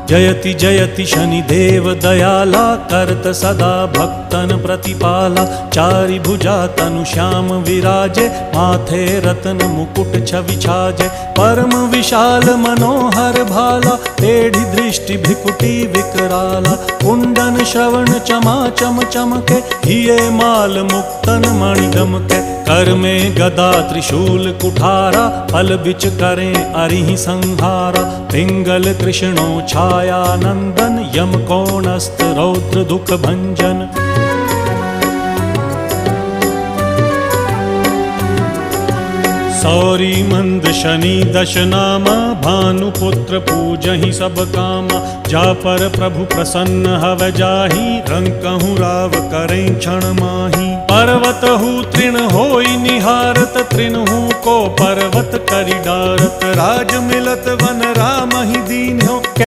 जयति जयति शनिदेव दयाला, करत सदा भक्तन प्रतिपाला। चारि भुजा तनु श्याम विराजे, माथे रत्न मुकुट छवि छाजे। परम विशाल मनोहर भाला, टेढ़ी दृष्टि भृकुटी विकराला। कुंडन श्रवण चमा चम चमके, हिये माल मुक्तन मणि दमके। कर में गदा त्रिशूल कुठारा, फल बिच करें अरिहि संहारा। पिंगल कृष्णो छाया नंदन, यम कोणस्थ रौद्र दुख भंजन। सौरी मंद शनि दश नामा, भानुपुत्र पूजहि सब कामा। जा पर प्रभु प्रसन्न हव जाहि, रंकहु राव करें क्षण माहि। पर्वत हु तृण होई निहारत, तृणहु को पर्वत करि डारत। राज मिलत वन राम ही दीन हो,